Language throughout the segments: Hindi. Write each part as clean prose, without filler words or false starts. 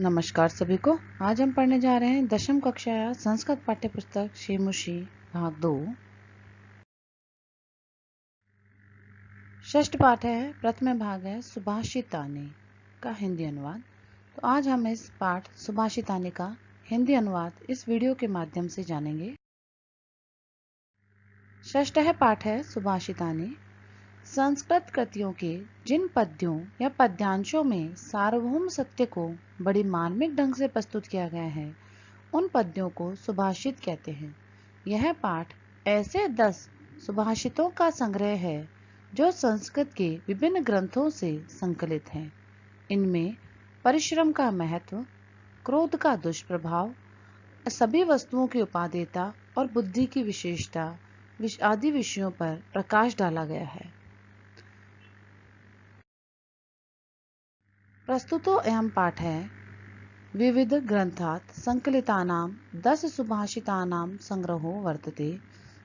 नमस्कार सभी को। आज हम पढ़ने जा रहे हैं दशम कक्षा संस्कृत पाठ्य पुस्तक शेमुशी भाग 2। षष्ठ पाठ है, प्रथम भाग है सुभाषितानि का हिंदी अनुवाद। तो आज हम इस पाठ सुभाषितानि का हिंदी अनुवाद इस वीडियो के माध्यम से जानेंगे। षष्ठ पाठ है सुभाषितानि। संस्कृत कृतियों के जिन पद्यों या पद्यांशों में सार्वभौम सत्य को बड़ी मार्मिक ढंग से प्रस्तुत किया गया है, उन पद्यों को सुभाषित कहते हैं। यह पाठ ऐसे 10 सुभाषितों का संग्रह है जो संस्कृत के विभिन्न ग्रंथों से संकलित हैं। इनमें परिश्रम का महत्व, क्रोध का दुष्प्रभाव, सभी वस्तुओं की उपादेयता और बुद्धि की विशेषता आदि विषयों पर प्रकाश डाला गया है। प्रस्तुतो अयं पाठ है विविध ग्रंथात् संकलितानां 10 सुभाषितानां संग्रहो वर्तते।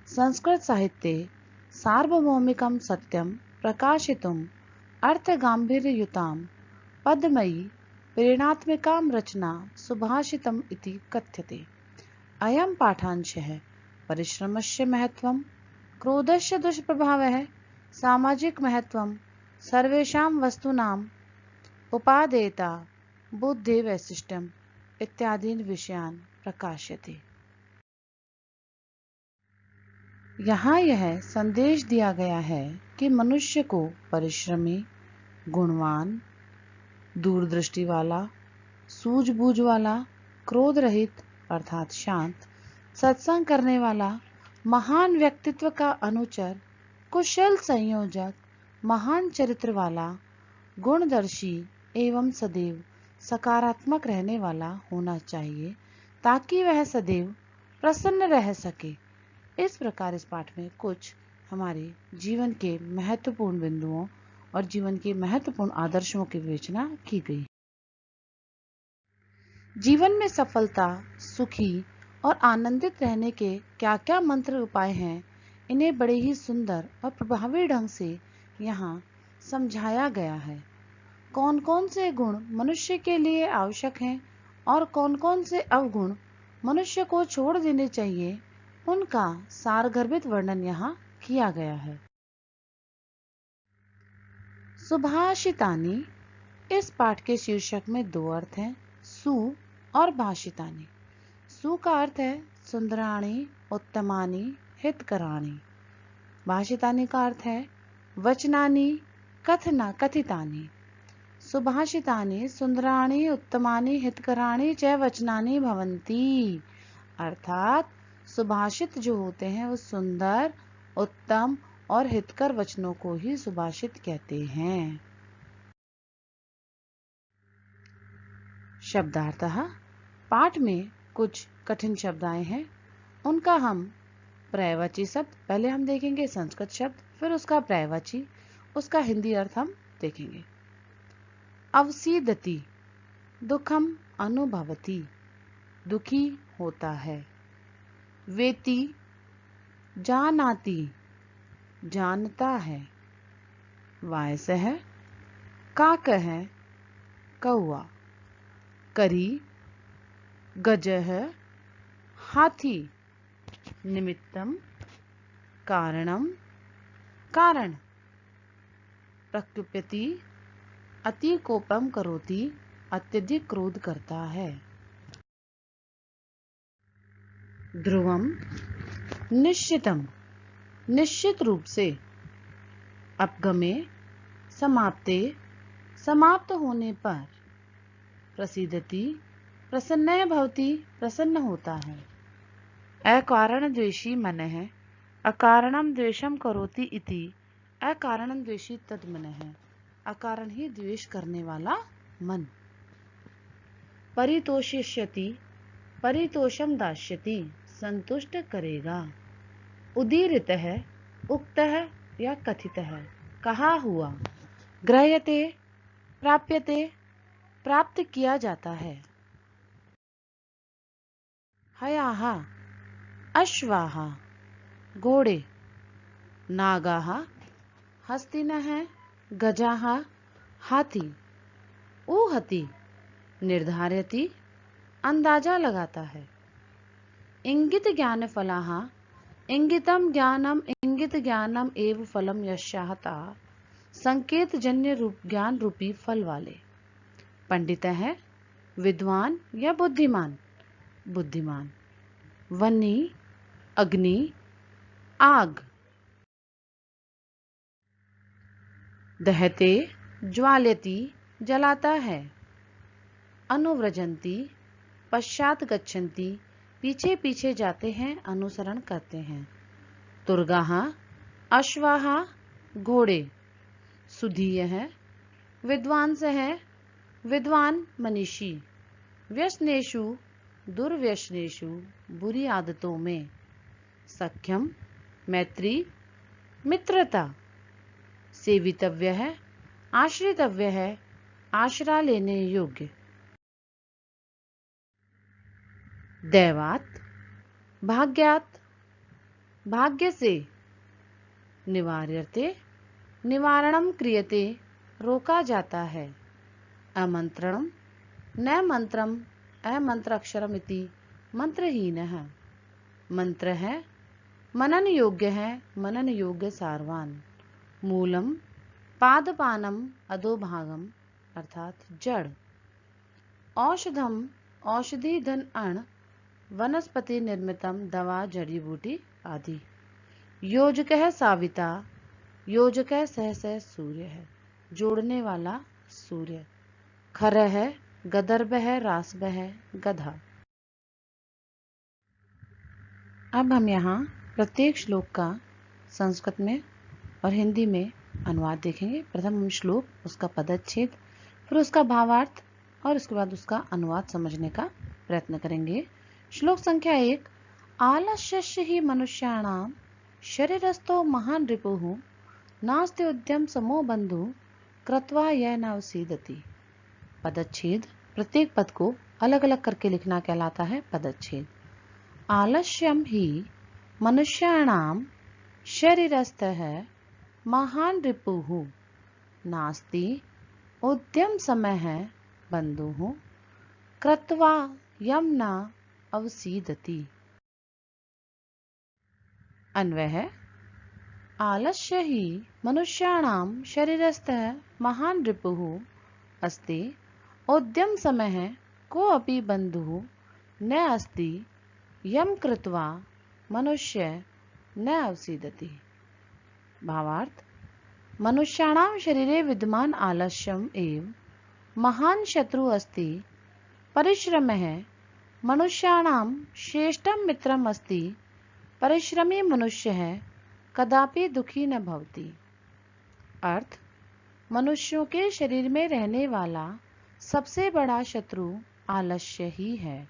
संस्कृत साहित्ये सार्वभौमिकं सत्यं प्रकाशितुम् अर्थगाम्भीर्ययुतां पद्यमयी प्रेरणात्मिकां रचना सुभाषितम् इति कथ्यते। अयं पाठांशः परिश्रमस्य महत्वं, क्रोधस्य दुष्प्रभावः, सामाजिक महत्वं, सर्वेषां वस्तूनां उपादेयता, बुद्धि वैशिष्ट्यम इत्यादि विषयान प्रकाश्यते। यहाँ यह संदेश दिया गया है कि मनुष्य को परिश्रमी, गुणवान, दूरदृष्टि वाला, सूझबूझ वाला, क्रोध रहित अर्थात शांत, सत्संग करने वाला, महान व्यक्तित्व का अनुचर, कुशल संयोजक, महान चरित्र वाला, गुणदर्शी एवं सदैव सकारात्मक रहने वाला होना चाहिए ताकि वह सदैव प्रसन्न रह सके। इस प्रकार इस पाठ में कुछ हमारे जीवन के महत्वपूर्ण बिंदुओं और जीवन के महत्वपूर्ण आदर्शों की विवेचना की गई। जीवन में सफलता, सुखी और आनंदित रहने के क्या क्या मंत्र उपाय हैं, इन्हें बड़े ही सुंदर और प्रभावी ढंग से यहाँ समझाया गया है। कौन कौन से गुण मनुष्य के लिए आवश्यक हैं और कौन कौन से अवगुण मनुष्य को छोड़ देने चाहिए, उनका सारगर्भित वर्णन यहाँ किया गया है। सुभाषितानि, इस पाठ के शीर्षक में 2 अर्थ हैं, सु और भाषितानि। सु का अर्थ है सुंदराणि, उत्तमानि, हितकराणि। भाषितानि का अर्थ है वचनानि, कथितानि। सुभाषितानि सुंदराणि, उत्तमानि, हितकराणि च वचनानि भवन्ति। अर्थात सुभाषित जो होते हैं वो सुंदर, उत्तम और हितकर वचनों को ही सुभाषित कहते हैं। शब्दार्थः, पाठ में कुछ कठिन शब्द आए हैं, उनका हम पर्यायवाची शब्द पहले हम देखेंगे, संस्कृत शब्द, फिर उसका पर्यायवाची, उसका हिंदी अर्थ हम देखेंगे। अवसीदति, दुखम अनुभवति, दुखी होता है। वेति, जानाति, जानता है। वायसः, काकः, कौआ। करी, गजः, हाथी। निमित्तम, कारणम, कारण। प्रकृति, अति कोपम करोति, अत्यधिक क्रोध करता है। ध्रुवम, निश्चितम, निश्चित रूप से। अपगमे, समाप्ते, समाप्त होने पर। प्रसीदति, प्रसन्न भवति, प्रसन्न होता है। अकारण द्वेषी मनः, अकारणम द्वेषम करोति इति अकारणम द्वेषी तद मनः, अकारण ही द्वेष करने वाला मन। परितोषिष्यति, परितोषम दास्यति, संतुष्ट करेगा। उदीरितः, उक्तः या कथितः, कहा हुआ। ग्रह्यते, प्राप्यते, प्राप्त किया जाता है। हयाः, अश्वाः, घोड़े। नागाः, हस्तिनः, गजाः, हाथी। ऊहति, निर्धारयति अंदाजा लगाता है। इंगित ज्ञान फलाः इंगितम ज्ञानम एव फलम यस्याहता संकेत जन्य ज्ञान रूपी फल वाले। पंडित है विद्वान या बुद्धिमान। बुद्धिमान वह्नि अग्नि आग। दहते ज्वाल्यति जलाता है। अनुव्रजन्ति पश्चात गच्छन्ति पीछे पीछे जाते हैं, अनुसरण करते हैं। तुर्गाः अश्वाः घोड़े। सुधीय है विद्वांस है विद्वान मनीषी। व्यसनेषु दुर्व्यसनेषु बुरी आदतों में। सख्यम मैत्री मित्रता। सेवितव्य है आश्रितव्य है आश्रा लेने योग्य। दैवात भाग्यात भाग्य से। निवार्यते निवारणम क्रियते रोका जाता है। अमंत्रणम न मंत्रम अमंत्राक्षरमिति मंत्रहीन है। मंत्र है मनन योग्य है मनन योग्य सारवान। मूलम पादपानम अधोभागम अर्थात जड़। औषधम औषधि धन अण वनस्पति निर्मितम दवा जड़ी बूटी आदि। योजकः साविता योजकः सहसः सूर्य है जोड़ने वाला सूर्य। खर है गदर्भ है रासभ है गधा। अब हम यहाँ प्रत्येक श्लोक का संस्कृत में और हिंदी में अनुवाद देखेंगे। प्रथम हम श्लोक, उसका पदच्छेद, फिर उसका भावार्थ और उसके बाद उसका अनुवाद समझने का प्रयत्न करेंगे। श्लोक संख्या 1। आलस्यस्य हि मनुष्याणां शरीरस्थो महान् रिपुः नास्ति उद्यम समो बन्धु कृत्वा यह न उसीदति। पदच्छेद, प्रत्येक पद को अलग अलग करके लिखना कहलाता है पदच्छेद। आलस्यम ही मनुष्याणां शरीरस्थः महान् रिपुः नास्ति उद्यम समः बन्धुः कृत्वा यम न अवसीदति। अन्वय है आलस्य ही मनुष्याणां शरीरस्थः महान् रिपुः अस्ति उद्यम समः कोऽपि बन्धुः न अस्ति यम कृत्वा मनुष्य न अवसीदति। भावार्थ मनुष्याणां शरीरे विद्यमान आलस्यम एव महान् शत्रु अस्ति। परिश्रमः मनुष्याणां श्रेष्ठं मित्रम् अस्ति। परिश्रमी मनुष्य है कदापि दुखी न भवति। अर्थ मनुष्यों के शरीर में रहने वाला सबसे बड़ा शत्रु आलस्य ही है।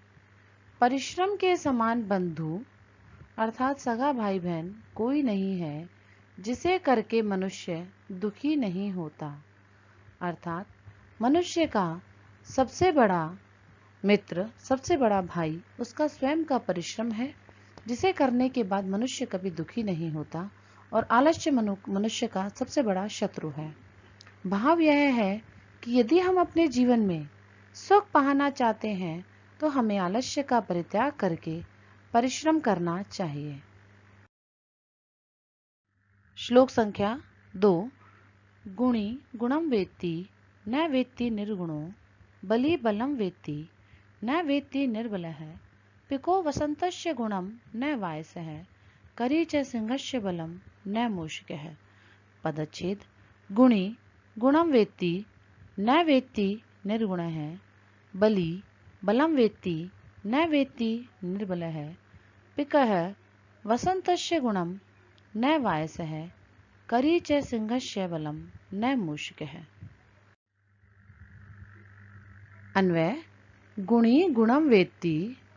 परिश्रम के समान बंधु अर्थात सगा भाई बहन कोई नहीं है जिसे करके मनुष्य दुखी नहीं होता। अर्थात मनुष्य का सबसे बड़ा मित्र, सबसे बड़ा भाई उसका स्वयं का परिश्रम है, जिसे करने के बाद मनुष्य कभी दुखी नहीं होता, और आलस्य मनुष्य का सबसे बड़ा शत्रु है। भाव यह है कि यदि हम अपने जीवन में सुख पाना चाहते हैं तो हमें आलस्य का परित्याग करके परिश्रम करना चाहिए। श्लोक संख्या 2। गुणी गुणम वेत्ति न वेत्ति निर्गुणो बली बलम वेत्ति न वेत्ति निर्बलः पिको वसन्तस्य गुणम न वायसः करी च सिंहस्य बलम न मूषिकः। पदच्छेद गुणी गुणम वेत्ति न वेत्ति निर्गुणः बली बलम वेत्ति न वेत्ति निर्बलः पिकः वसन्तस्य गुणम न वायसः करी च सिंहस्य बलम न मूषिकः। अन्वय गुणी गुणम वेत्ति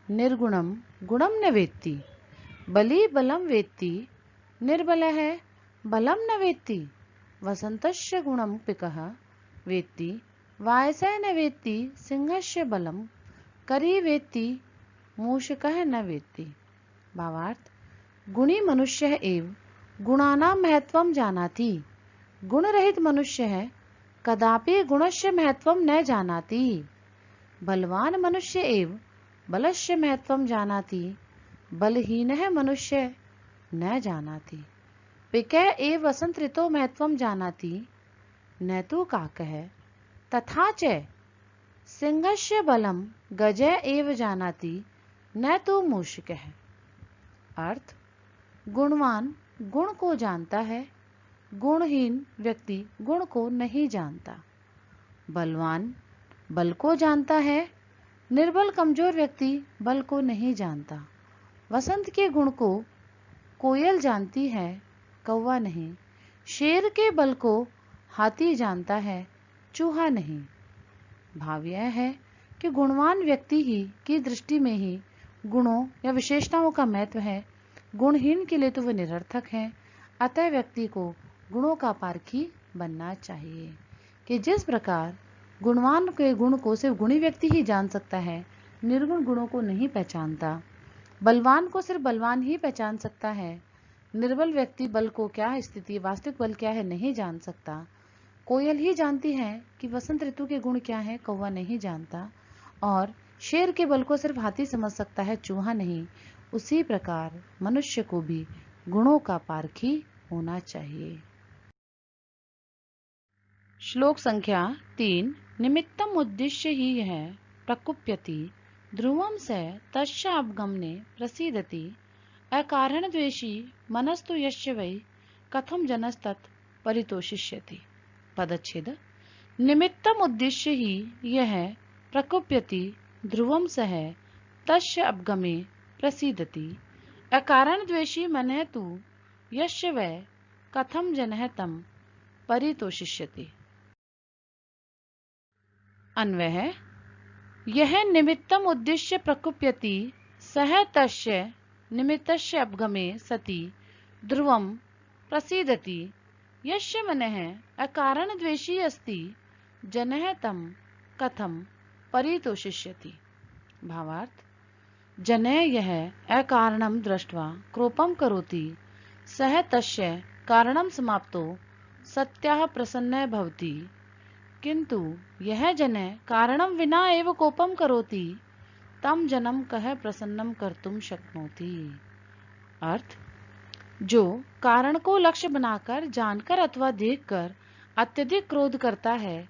निर्गुणम गुणम न वेत्ति बली बलम वेत्ति निर्बलः बलम न वेत्ति वसन्तस्य गुणम पिकः वेत्ति वायसः न वेत्ति सिंहस्य बलम करी वेत्ति मूषिकः न वेत्ति। भावार्थ गुणी मनुष्य एव गुणानां महत्वं जानाति। गुण रहित मनुष्य है कदापि गुणस्य महत्वं न जानाति। बलवान मनुष्य एव बलस्य महत्वम जानाति, बलहीनः मनुष्य न जानाति। पिकः एव वसंत ऋतो महत्वम जानाति, न तु काकः। तथा च सिंहस्य बलम गजः एव जानाति, न तु मूषिकः। अर्थ, गुणवान गुण को जानता है, गुणहीन व्यक्ति गुण को नहीं जानता। बलवान बल को जानता है, निर्बल कमजोर व्यक्ति बल को नहीं जानता। वसंत के गुण को कोयल जानती है, कौवा नहीं। शेर के बल को हाथी जानता है, चूहा नहीं। भाव यह है कि गुणवान व्यक्ति ही की दृष्टि में ही गुणों या विशेषताओं का महत्व है, गुणहीन के लिए तो वह निरर्थक है। अतः व्यक्ति को गुणों का पारखी बनना चाहिए कि जिस प्रकार गुणवान के गुण को सिर्फ गुणी व्यक्ति ही जान सकता है, निर्गुण गुणों को नहीं पहचानता। बलवान को सिर्फ बलवान ही पहचान सकता है, निर्बल व्यक्ति बल को क्या स्थिति, वास्तविक बल क्या है नहीं जान सकता। कोयल ही जानती है कि वसंत ऋतु के गुण क्या है, कौवा नहीं जानता। और शेर के बल को सिर्फ हाथी समझ सकता है, चूहा नहीं। उसी प्रकार मनुष्य को भी गुणों का पारखी होना चाहिए। श्लोक संख्या 3। निमित्तम उद्देश्य ही है प्रकुप्यति, ध्रुवम से तस्य अपगमने प्रसीदति, अकारण द्वेषी मनस्तु यस्य वै, कथम जनस्तत् परितोषिष्यति। पदच्छेद। निमित्तम उद्देश्य ही यह प्रकुप्यति, ध्रुवम सह तस्य अपगमे प्रसीदति, अकारण द्वेषी मनः तु यस्य वै, कथम जनः तं परितोषिष्यति। अन्वय है, यह निमित्तम उद्देश्य प्रकुप्यति सह तस्य निमित्तस्य अपगमे सति ध्रुवम प्रसीदति, यस्य मनः अकारण द्वेषी अस्ति, जनः तं कथम परितोषिष्यति। भावार्थ, जनः यह अकारणम दृष्ट्वा क्रोपम करोति, सह तस्य कारणम समाप्तो सत्याः प्रसन्नः भवति, किंतु यह जनः कारणम विना एव कोपम करोति, तम जनम कह प्रसन्नम कर्तुम शक्नोति। अर्थ, जो कारण को लक्ष्य बनाकर, जानकर अथवा देखकर अत्यधिक क्रोध करता है,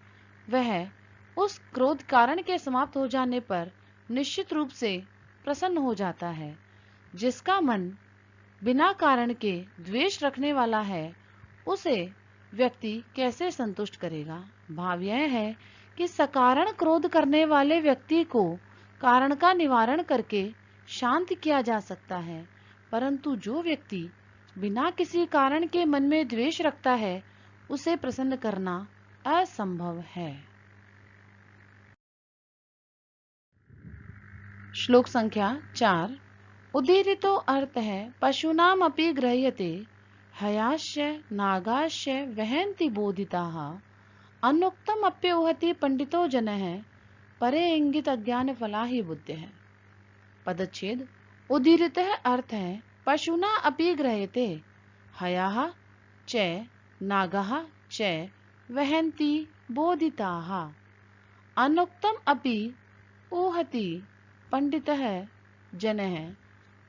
वह उस क्रोध कारण के समाप्त हो जाने पर निश्चित रूप से प्रसन्न हो जाता है। जिसका मन बिना कारण के द्वेष रखने वाला है, उसे व्यक्ति कैसे संतुष्ट करेगा। भाव यह है कि सकारण क्रोध करने वाले व्यक्ति को कारण का निवारण करके शांत किया जा सकता है, परंतु जो व्यक्ति बिना किसी कारण के मन में द्वेष रखता है, उसे प्रसन्न करना असंभव है। श्लोक संख्या 4। उदीरितो अर्थ है पशूनाम अपि गृह्यते, हयास्य नागास्य वहन्ति बोधिताः, अनुक्तम अप्युहति पंडितो जनः, परे इंगित अज्ञान फला ही बुद्धि है। पदच्छेद। उदीरितः अर्थ है पशुना अपि गृह्यते, हयाः च नागाः च वहन्ति बोधिताः, अनुक्तम अपि ऊहति पंडितः जनः,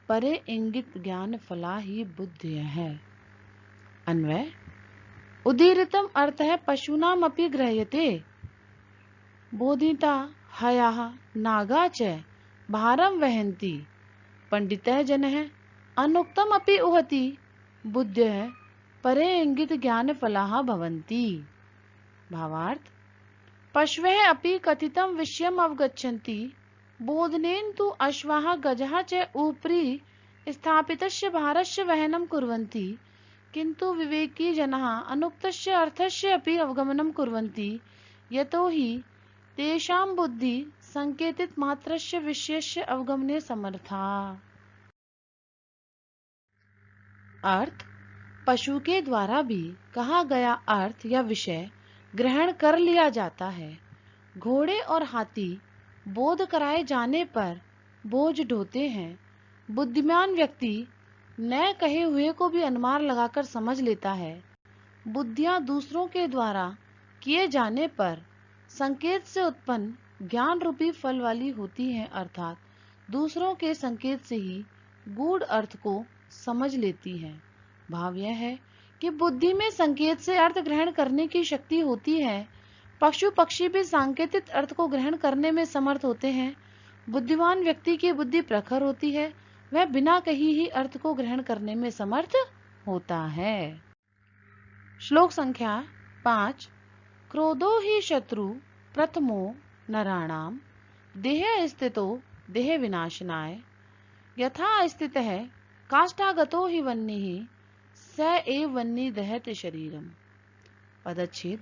परे इंगित ज्ञान फला ही बुद्धि है। अन्वय, उदीरितम अर्थ है पशूनाम अपि गृह्यते, बोधिता हयाः नागा च भारम वहन्ति, पंडितः जनः अनुक्तम अपि उहति बुद्धयः, परे इंगित ज्ञान फलाः भवन्ति। भावार्थ, पशवः अपि कथितं विषयम् अवगच्छन्ति, बोधनेन तु अश्वाः गजाः च उपरि स्थापितस्य भारस्य वहनं कुर्वन्ति, किन्तु विवेकी जनाः अनुक्तस्य अर्थस्य अपि अवगमनं कुर्वन्ति, यतो हि तेषां बुद्धि संकेतित मात्रस्य विषयस्य अवगमने समर्था। अर्थ, पशु के द्वारा भी कहा गया अर्थ या विषय ग्रहण कर लिया जाता है। घोड़े और हाथी बोध कराए जाने पर बोझ ढोते हैं। बुद्धिमान व्यक्ति न कहे हुए को भी अनुमान लगाकर समझ लेता है। बुद्धियां दूसरों के द्वारा किए जाने पर संकेत से उत्पन्न ज्ञान रूपी फल वाली होती है, अर्थात दूसरों के संकेत से ही गूढ़ अर्थ को समझ लेती है। भाव यह है कि बुद्धि में संकेत से अर्थ ग्रहण करने की शक्ति होती है। पशु पक्षी भी सांकेतिक अर्थ को ग्रहण करने में समर्थ होते हैं। बुद्धिमान व्यक्ति की बुद्धि प्रखर होती है, वह बिना कही ही अर्थ को ग्रहण करने में समर्थ होता है। श्लोक संख्या 5। क्रोधो हि शत्रु प्रथमो नराणाम देह स्थितो देह विनाशनाय यथा स्थितः काष्ठागतो हि वह्निः स एव वह्नि दहति शरीरम। पदच्छेद।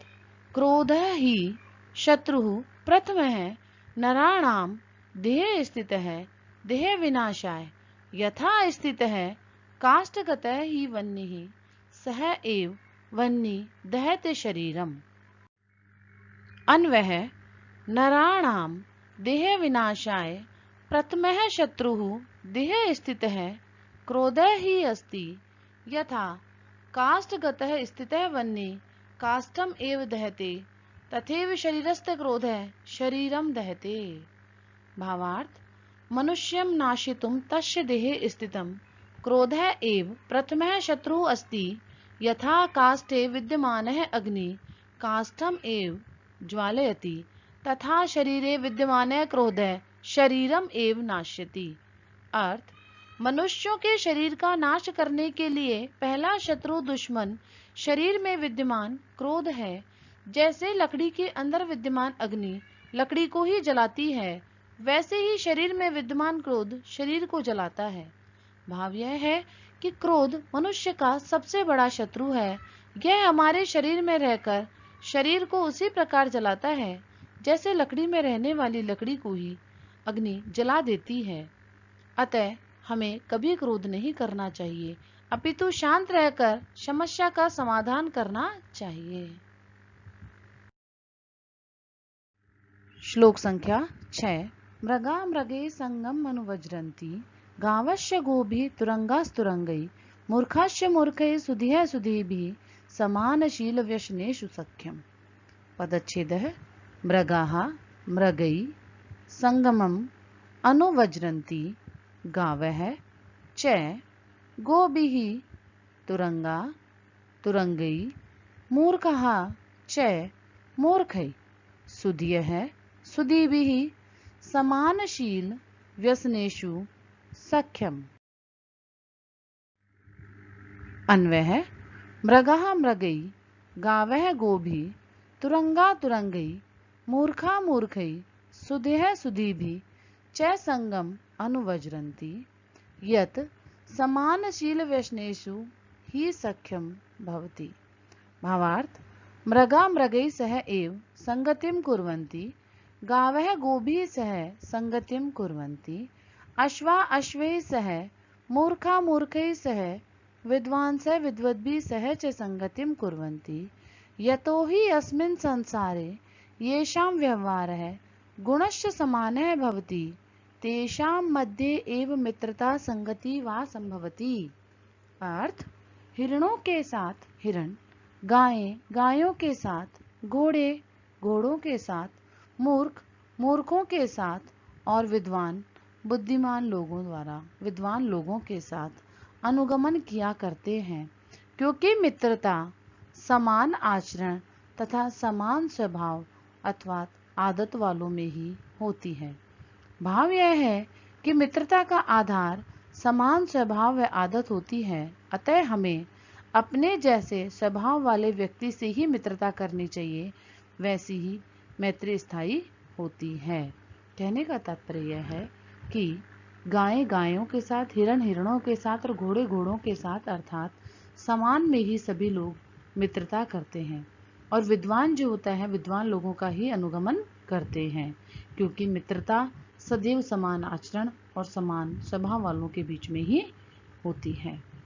क्रोधः हि शत्रुः प्रथमः नराणाम देहे स्थितः देह विनाशाय यथा स्थितः काष्ठगतः हि वह्निः सह एव वह्नि दहति शरीरम। अन्वयः नराणाम देह विनाशाय प्रथमः शत्रुः देह स्थितः क्रोधः हि अस्ति यथा काष्ठगतः स्थितः वह्निः काष्ठम एव दहते तथैव शरीरस्थ क्रोधः शरीरम दहते। भावार्थ। मनुष्यं नाशितुं तस्य देहे स्थितं क्रोधः एव प्रथमः शत्रुः अस्ति यथा काष्ठे विद्यमानः अग्निः काष्ठम एव ज्वालयति तथा शरीरे विद्यमानः क्रोधः शरीरम एव नाश्यति। अर्थ। मनुष्यों के शरीर का नाश करने के लिए पहला शत्रु दुश्मन शरीर में विद्यमान क्रोध है। जैसे लकड़ी के अंदर विद्यमान अग्नि लकड़ी को ही जलाती है, वैसे ही शरीर में विद्यमान क्रोध शरीर को जलाता है। भाव यह है कि क्रोध मनुष्य का सबसे बड़ा शत्रु है। यह हमारे शरीर में रहकर शरीर को उसी प्रकार जलाता है जैसे लकड़ी में रहने वाली लकड़ी को ही अग्नि जला देती है। अतः हमें कभी क्रोध नहीं करना चाहिए, अपितु शांत रहकर समस्या का समाधान करना चाहिए। श्लोक संख्या 6। मृगा मृगे संगम अनुवज्रन्ति गावश्य गोभिः तुरंगास्तुरंगैः मूर्खाश्च मूर्खैः सुधियः सुधीभिः समानशील व्यसनेषु सख्यम्। पदच्छेदः। मृगाः मृगैः संगमम् अनुवज्रन्ति गावः च गोभिः तुरंगा तुरंगैः मूर्खाः च मूर्खैः सुधियः सुधीभिः समानशील व्यसनेषु सख्यम्। अन्वयः। मृगः मृगैः गावः गोभिः तुरंगा तुरंगैः मूर्खा मूर्खैः सुधियः सुधीभिः च संगम अनुवज्रन्ति यत् समानशील व्यसनेषु ही सख्यम भवति। भावार्थ। मृगा मृगैः सह एव संगतिं कुर्वन्ति गावः गोभिः सह संगतिं कुर्वन्ति अश्वा अश्वैः सह मूर्खा मूर्खैः सह विद्वांसः विद्वद्भिः सह च संगतिं कुर्वन्ति यतो हि अस्मिन् संसारे येषां व्यवहारः गुणश्च समानः भवति तेषां मध्ये एव मित्रता संगति वा संभवति। अर्थ। हिरणों के साथ हिरण, गायें गायों के साथ घोड़े घोड़ों के साथ मूर्ख मूर्खों के साथ और विद्वान बुद्धिमान लोगों द्वारा विद्वान लोगों के साथ अनुगमन किया करते हैं, क्योंकि मित्रता समान आचरण तथा समान स्वभाव अथवा आदत वालों में ही होती है। भाव यह है कि मित्रता का आधार समान स्वभाव व आदत होती है, अतः हमें अपने जैसे स्वभाव वाले व्यक्ति से ही मित्रता करनी चाहिए, वैसी ही मैत्री स्थायी होती है। कहने का तात्पर्य यह है कि गायें गायों के साथ, हिरण हिरणों के साथ और घोड़े घोड़ों के साथ अर्थात समान में ही सभी लोग मित्रता करते हैं और विद्वान जो होता है विद्वान लोगों का ही अनुगमन करते हैं, क्योंकि मित्रता सदैव समान आचरण और समान स्वभाव वालों के बीच में ही होती है।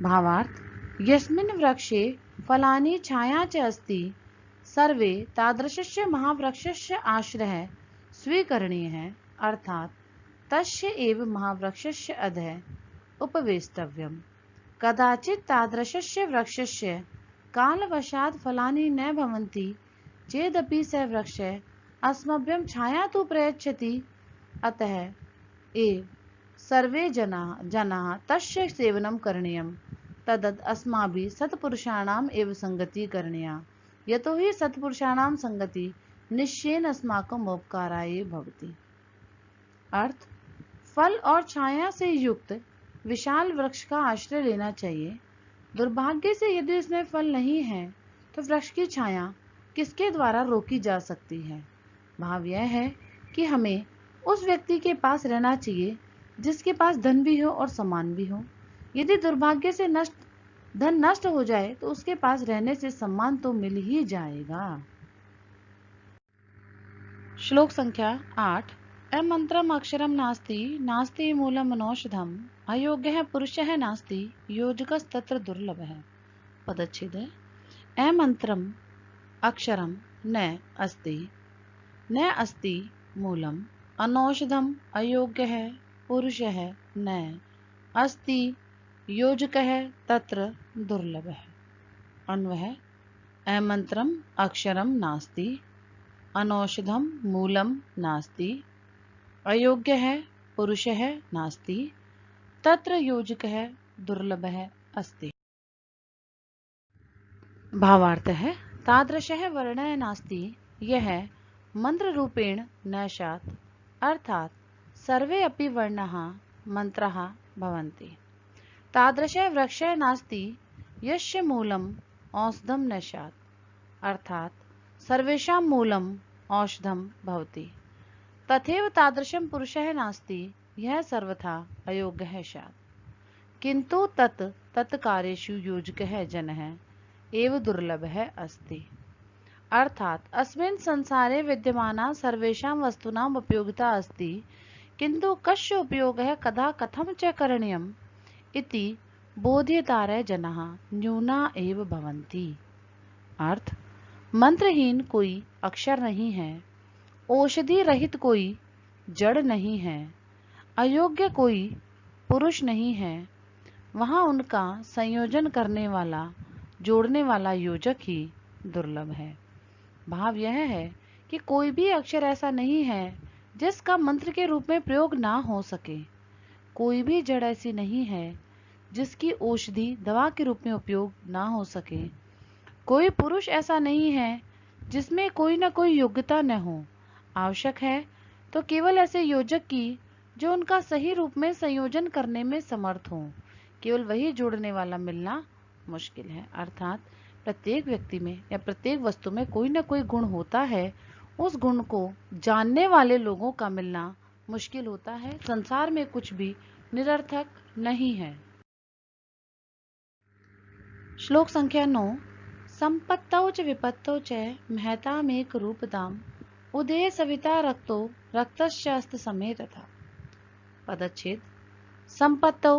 भावार्थ यस्मिन् वृक्षे फलानि छाया च अस्ति सर्वे तादृशस्य महावृक्षस्य आश्रयः स्वीकरणीयः अर्थात तस्य एव महावृक्षस्य अधः उपवेष्टव्यम्। कदाचित् तादृशस्य वृक्षस्य कालवशात् फलानि न भवन्ति चेदपि स वृक्षः अस्मभ्यं छाया तु प्रयच्छति। अतः एव सर्वे जनाः तस्य सेवनं करणीयम्। तदत् अस्माभिः सत्पुरुषाणाम् एव संगतिः करणीया। यतो हि सत्पुरुषाणां संगतिः निश्चयेन अस्माकं उपकाराय भवति। अर्थ फल और छाया से युक्त विशाल वृक्ष का आश्रय लेना चाहिए। दुर्भाग्य से यदि इसमें फल नहीं है तो वृक्ष की छाया किसके द्वारा रोकी जा सकती है। भाव यह है कि हमें उस व्यक्ति के पास रहना चाहिए जिसके पास धन भी हो और सम्मान भी हो। यदि दुर्भाग्य से धन नष्ट हो जाए तो उसके पास रहने से सम्मान तो मिल ही जाएगा। श्लोक संख्या 8। अमंत्रम अक्षरम नास्ति नास्ति मूलम मनौषधम अयोग्यः पुरुषः नास्ति योजकस्तत्र दुर्लभः। पदच्छेद अमंत्रम अक्षरम न अस्ति मूलम अनौषधम अयोग्यः पुरुषः न अस्ति योजकः तत्र दुर्लभः। अन्वय अमंत्रम अक्षरम नास्ति अनौषधम मूलम नास्ति अयोग्यः पुरुषः नास्ति तत्र योजकः दुर्लभः अस्ति। भावार्थः तादृशः वर्णः नास्ति यः मंत्ररूपेण न स्यात् अर्थात सर्वे अपि वर्णाः मंत्राः भवन्ति। तादृशः वृक्षः नास्ति यस्य मूलम् औषधं न स्यात् अर्थात सर्वेषां मूलम् औषधं भवति। तथैव तादृशं पुरुषः नास्ति यः सर्वथा अयोग्यः स्यात् किन्तु तत् कार्येषु योजकः जनः एव दुर्लभः अस्ति। अर्थात अस्मिन् संसारे विद्यमाना सर्वेषां वस्तूनाम् उपयोगिता अस्ति किन्तु कस्य उपयोगः कदा कथं च करणीयम् इति बोध्यतारः जनाः न्यूना एव भवन्ति। अर्थ मंत्रहीन कोई अक्षर नहीं है, औषधि रहित कोई जड़ नहीं है, अयोग्य कोई पुरुष नहीं है, वहाँ उनका संयोजन करने वाला जोड़ने वाला योजक ही दुर्लभ है। भाव यह है कि कोई भी अक्षर ऐसा नहीं है जिसका मंत्र के रूप में प्रयोग ना हो सके। कोई भी जड़ ऐसी नहीं है जिसकी औषधि दवा के रूप में उपयोग ना हो सके। कोई पुरुष ऐसा नहीं है जिसमें कोई ना कोई योग्यता न हो। आवश्यक है तो केवल ऐसे योजक की जो उनका सही रूप में संयोजन करने में समर्थ हो। केवल वही जोड़ने वाला मिलना मुश्किल है। अर्थात प्रत्येक व्यक्ति में या प्रत्येक वस्तु में कोई ना कोई गुण होता है। उस गुण को जानने वाले लोगों का मिलना मुश्किल होता है। संसार में कुछ भी निरर्थक नहीं है। श्लोक संख्या 9। संपत्तौ च विपत्तौ च महतामेक रूपताम् उदये सविता रक्तो रक्तश्चास्त समे तथा। पदच्छेद संपत्तौ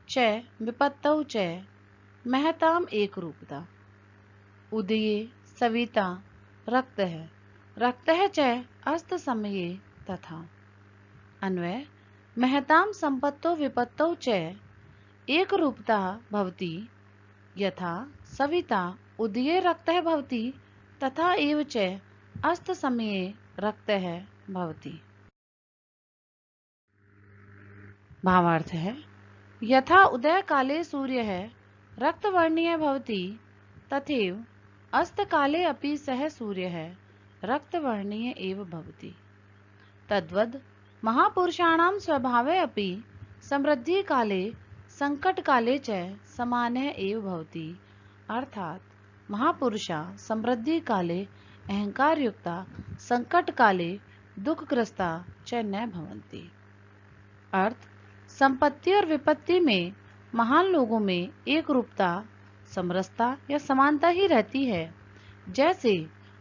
च विपत्तौ च महताम एक रूपता उदये सविता रक्तः रक्तः च अस्त समये तथा। अन्वय महतां संपत्तौ विपत्तौ च एक रूपता भवति यथा सविता उदये रक्तः भवति तथा एव च अस्त समये रक्तः भवति। भावार्थ है यथा उदय काले सूर्यः रक्तवर्णीयः भवति तथैव अस्तकाले अपि सः सूर्यः रक्तवर्णीय एव भवति। तद्वद् महापुरुषाणां स्वभावे अपि समृद्धि काले संकट काले च समानः एव भवति। अर्थात महापुरुषा समृद्धि काले अहंकार युक्ता संकट काले दुखग्रस्ता च न भवन्ति। अर्थ संपत्ति और विपत्ति में महान लोगों में एक रूपता समरसता या समानता ही रहती है। जैसे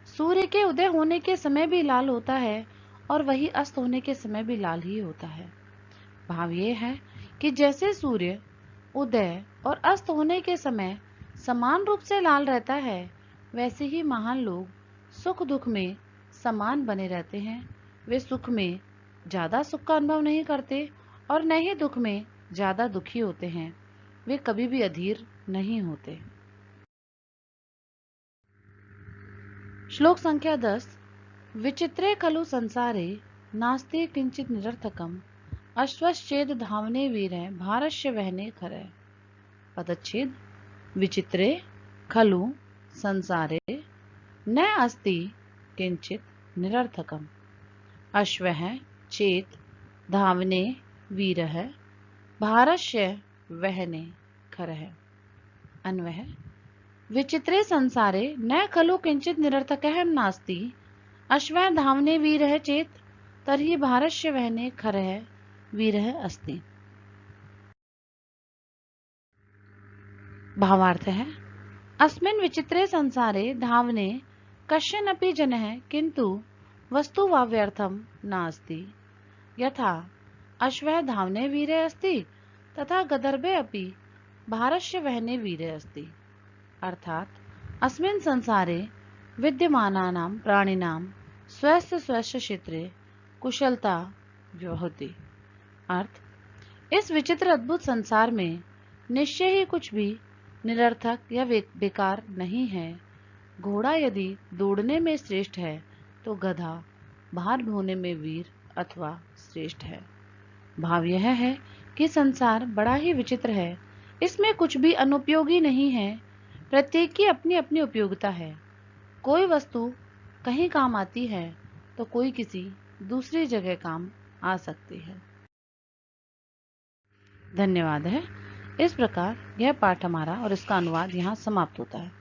सूर्य के उदय होने के समय भी लाल होता है और वही अस्त होने के समय भी लाल ही होता है। भाव ये है कि जैसे सूर्य उदय और अस्त होने के समय समान रूप से लाल रहता है, वैसे ही महान लोग सुख दुख में समान बने रहते हैं। वे सुख में ज्यादा सुख का अनुभव नहीं करते और न ही दुख में ज्यादा दुखी होते हैं। वे कभी भी अधीर नहीं होते। श्लोक संख्या 10। विचित्रे खलु संसारे नास्ति किंचित निरर्थकम अश्वश्चेद धावने वीरे भारस्य वहने खरे। पदच्छेद। विचित्रे खलु संसारे न अस्ति किंचित निरर्थकम अश्वः चेत धावने वीरः भारस्य वहने खरः। अन्वय। विचित्रे संसारे न खलु किंचित निरर्थकः नास्ति अश्वः धावने वीरः चेत तर्हि भारस्य वहने खरः वीरः अस्ति। भावार्थ है, अस्मिन् विचित्रे संसारे धावने कश्चनपि जनः किंतु वस्तु वा व्यर्थम नास्ति। यथा अश्वः धावने वीरे अस्ति तथा गदर्भे अपि भारस्य वहने वीरे अस्ति। अर्थात अस्मिन् संसारे विद्यमानानां प्राणिनां स्वस्य स्वस्य क्षेत्रे कुशलता व्योहति। अर्थ, इस विचित्र अद्भुत संसार में निश्चय ही कुछ भी निरर्थक या बेकार नहीं है। घोड़ा यदि दौड़ने में श्रेष्ठ है तो गधा भार ढोने में वीर अथवा श्रेष्ठ है। भाव यह है कि संसार बड़ा ही विचित्र है। इसमें कुछ भी अनुपयोगी नहीं है। प्रत्येक की अपनी अपनी उपयोगिता है। कोई वस्तु कहीं काम आती है तो कोई किसी दूसरी जगह काम आ सकती है। धन्यवाद है। इस प्रकार यह पाठ हमारा और इसका अनुवाद यहाँ समाप्त होता है।